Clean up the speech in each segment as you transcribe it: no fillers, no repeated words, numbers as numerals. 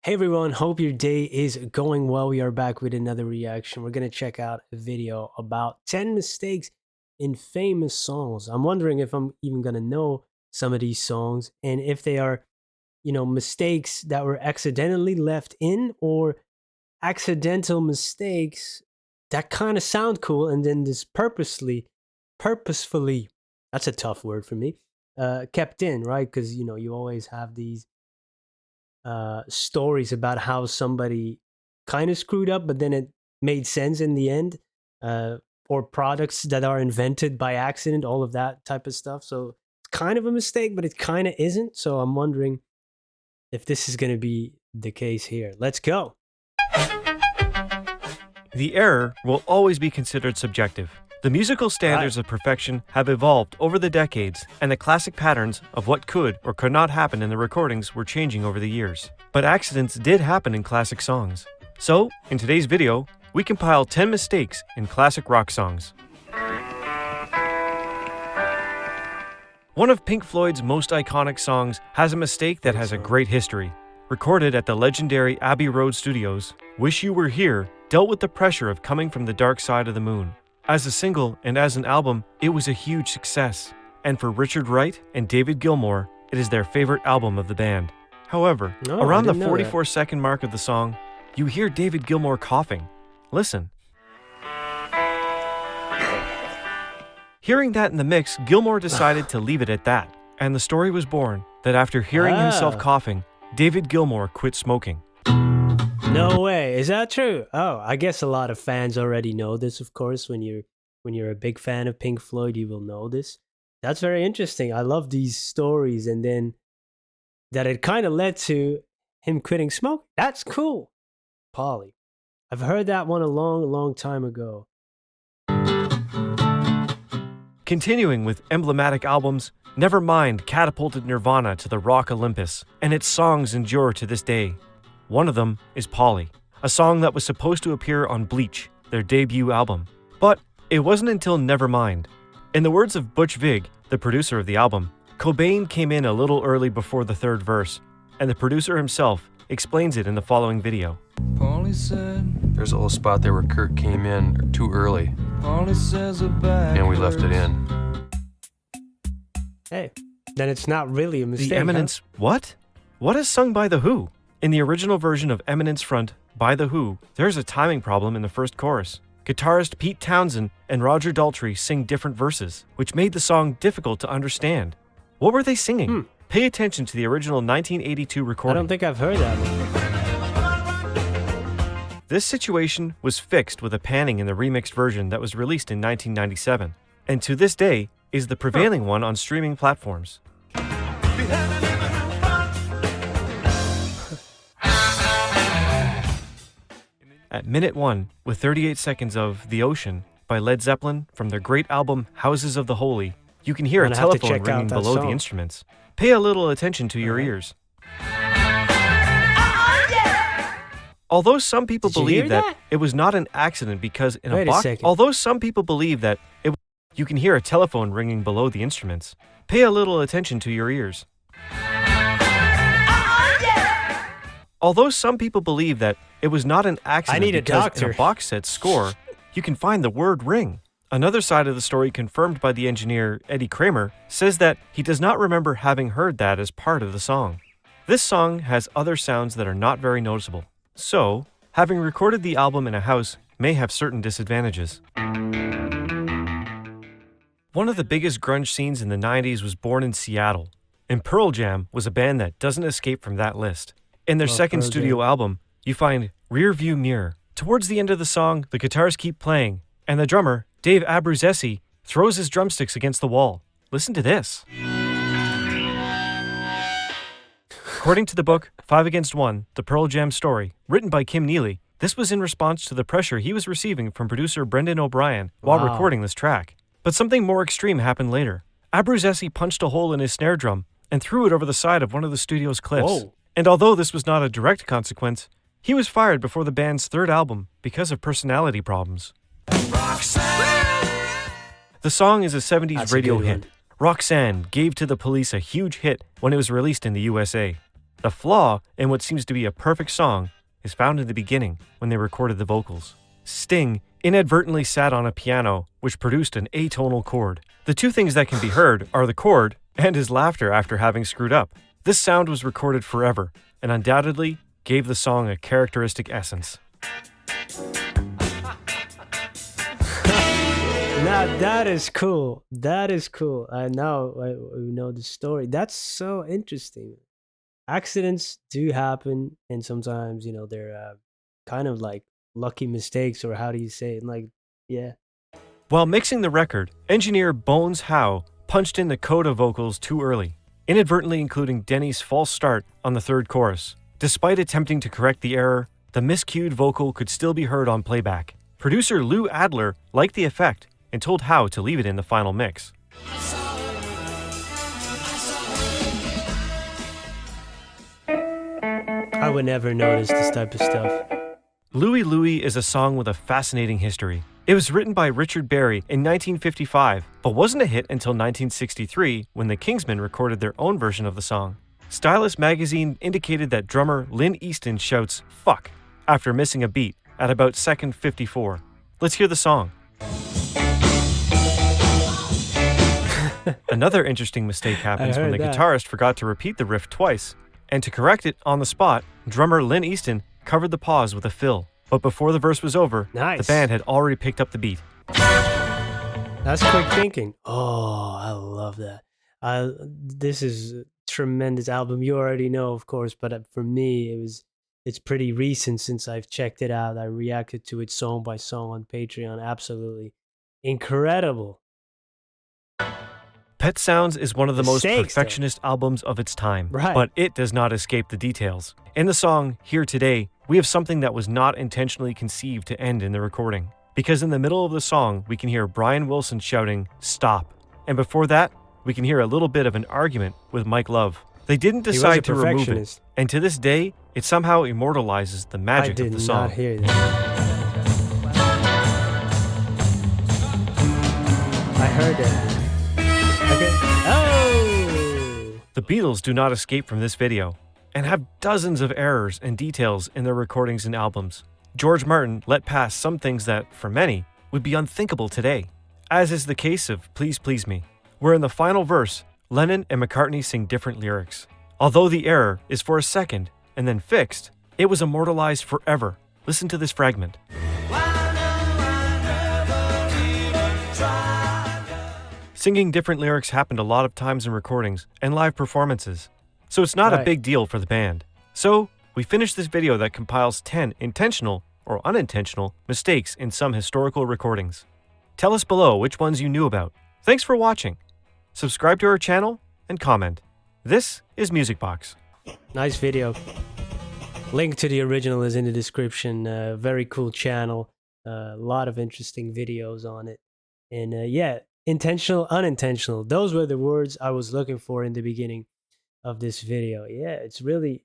Hey everyone, hope your day is going well. We are back with another reaction. We're going to check out a video about 10 mistakes in famous songs. I'm wondering if I'm even going to know some of these songs and if they are, mistakes that were accidentally left in or accidental mistakes that kind of sound cool and then this purposefully, that's a tough word for me, kept in, right? Because, you always have these stories about how somebody kind of screwed up, but then it made sense in the end, uh, or products that are invented by accident, all of that type of stuff. So it's kind of a mistake, but it kind of isn't. So I'm wondering if this is going to be the case here. Let's go. The error will always be considered subjective. The musical standards of perfection have evolved over the decades, and the classic patterns of what could or could not happen in the recordings were changing over the years. But accidents did happen in classic songs. So, in today's video, we compile 10 mistakes in classic rock songs. One of Pink Floyd's most iconic songs has a mistake that has a great history. Recorded at the legendary Abbey Road Studios, Wish You Were Here dealt with the pressure of coming from the dark side of the moon. As a single and as an album, it was a huge success. And for Richard Wright and David Gilmour, it is their favorite album of the band. However, around the 44-second mark of the song, you hear David Gilmour coughing. Listen. Hearing that in the mix, Gilmour decided to leave it at that. And the story was born that after hearing himself coughing, David Gilmour quit smoking. No way. Is that true? Oh, I guess a lot of fans already know this, of course. When you're a big fan of Pink Floyd, you will know this. That's very interesting. I love these stories, and then that it kind of led to him quitting smoking. That's cool. Polly. I've heard that one a long, long time ago. Continuing with emblematic albums, Nevermind catapulted Nirvana to the rock Olympus, and its songs endure to this day. One of them is Polly, a song that was supposed to appear on Bleach, their debut album. But it wasn't until Nevermind. In the words of Butch Vig, the producer of the album, Cobain came in a little early before the third verse, and the producer himself explains it in the following video. Paulie said, There's a little spot there where Kurt came in too early, Paulie says a bag and we left it in. Hey, then it's not really a mistake. The Eminence, what? What is sung by The Who? In the original version of Eminence Front by The Who, there's a timing problem in the first chorus. Guitarist Pete Townsend and Roger Daltrey sing different verses, which made the song difficult to understand. What were they singing? Pay attention to the original 1982 recording. I don't think I've heard that one. This situation was fixed with a panning in the remixed version that was released in 1997, and to this day is the prevailing one on streaming platforms. At minute 1, with 38 seconds of The Ocean by Led Zeppelin from their great album Houses of the Holy, you can hear a telephone ringing below the instruments. Pay a little attention to your ears. Although some people believe that it was not an accident because in a box, you can hear a telephone ringing below the instruments. Pay a little attention to your ears. Although some people believe that it was not an accident because in a box set score, you can find the word ring. Another side of the story confirmed by the engineer Eddie Kramer says that he does not remember having heard that as part of the song. This song has other sounds that are not very noticeable. So, having recorded the album in a house may have certain disadvantages. One of the biggest grunge scenes in the 90s was born in Seattle, and Pearl Jam was a band that doesn't escape from that list. In their second studio album, you find Rear View Mirror. Towards the end of the song, the guitars keep playing, and the drummer, Dave Abruzzese, throws his drumsticks against the wall. Listen to this. According to the book 5 Against 1, The Pearl Jam Story, written by Kim Neely, this was in response to the pressure he was receiving from producer Brendan O'Brien while recording this track. But something more extreme happened later. Abruzzese punched a hole in his snare drum and threw it over the side of one of the studio's cliffs. And although this was not a direct consequence, he was fired before the band's third album because of personality problems. The song is a 70s radio hit. Roxanne gave To the Police a huge hit when it was released in the USA. The flaw in what seems to be a perfect song is found in the beginning when they recorded the vocals. Sting inadvertently sat on a piano, which produced an atonal chord. The two things that can be heard are the chord and his laughter after having screwed up. This sound was recorded forever and undoubtedly gave the song a characteristic essence. Now that is cool. That is cool. Now we know the story. That's so interesting. Accidents do happen, and sometimes they're kind of like lucky mistakes, or how do you say it? Like, yeah. While mixing the record, engineer Bones Howe punched in the coda vocals too early, inadvertently including Denny's false start on the third chorus. Despite attempting to correct the error, the miscued vocal could still be heard on playback. Producer Lou Adler liked the effect and told Howe to leave it in the final mix. I would never notice this type of stuff. Louie Louie is a song with a fascinating history. It was written by Richard Berry in 1955, but wasn't a hit until 1963 when the Kingsmen recorded their own version of the song. Stylus magazine indicated that drummer Lynn Easton shouts "fuck" after missing a beat at about second 54. Let's hear the song. Another interesting mistake happens when the guitarist forgot to repeat the riff twice, and to correct it on the spot, drummer Lynn Easton covered the pause with a fill. But before the verse was over, Nice. the band had already picked up the beat. That's quick thinking. Oh, I love that. This is a tremendous album. You already know, of course, but for me, it's pretty recent since I've checked it out. I reacted to it song by song on Patreon. Absolutely incredible. Pet Sounds is one of the most Mistakes, though. perfectionist albums of its time, Right. but it does not escape the details. In the song Here Today, we have something that was not intentionally conceived to end in the recording. Because in the middle of the song, we can hear Brian Wilson shouting, "Stop." And before that, we can hear a little bit of an argument with Mike Love. They didn't He was a decide to remove it, perfectionist. and to this day, it somehow immortalizes the I magic did of the not song. hear that. I heard that. Okay. Oh! The Beatles do not escape from this video, and have dozens of errors and details in their recordings and albums. George Martin let pass some things that, for many, would be unthinkable today, as is the case of Please Please Me, where in the final verse, Lennon and McCartney sing different lyrics. Although the error is for a second and then fixed, it was immortalized forever. Listen to this fragment. Singing different lyrics happened a lot of times in recordings and live performances, so it's not a Right. big deal for the band. So, we finished this video that compiles 10 intentional or unintentional mistakes in some historical recordings. Tell us below which ones you knew about. Thanks for watching. Subscribe to our channel and comment. This is Music Box. Nice video. Link to the original is in the description. Very cool channel. A lot of interesting videos on it. And yeah, intentional, unintentional. Those were the words I was looking for in the beginning of this video. Yeah, it's really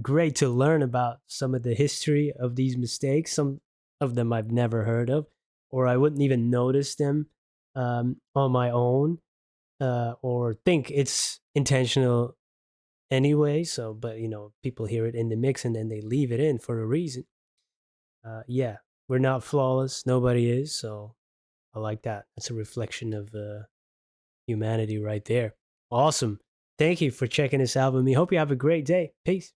great to learn about some of the history of these mistakes. Some of them I've never heard of, or I wouldn't even notice them on my own, or think it's intentional anyway. So, but people hear it in the mix and then they leave it in for a reason. Yeah, we're not flawless. Nobody is. So I like that. That's a reflection of humanity right there. Awesome. Thank you for checking this out with me. Hope you have a great day. Peace.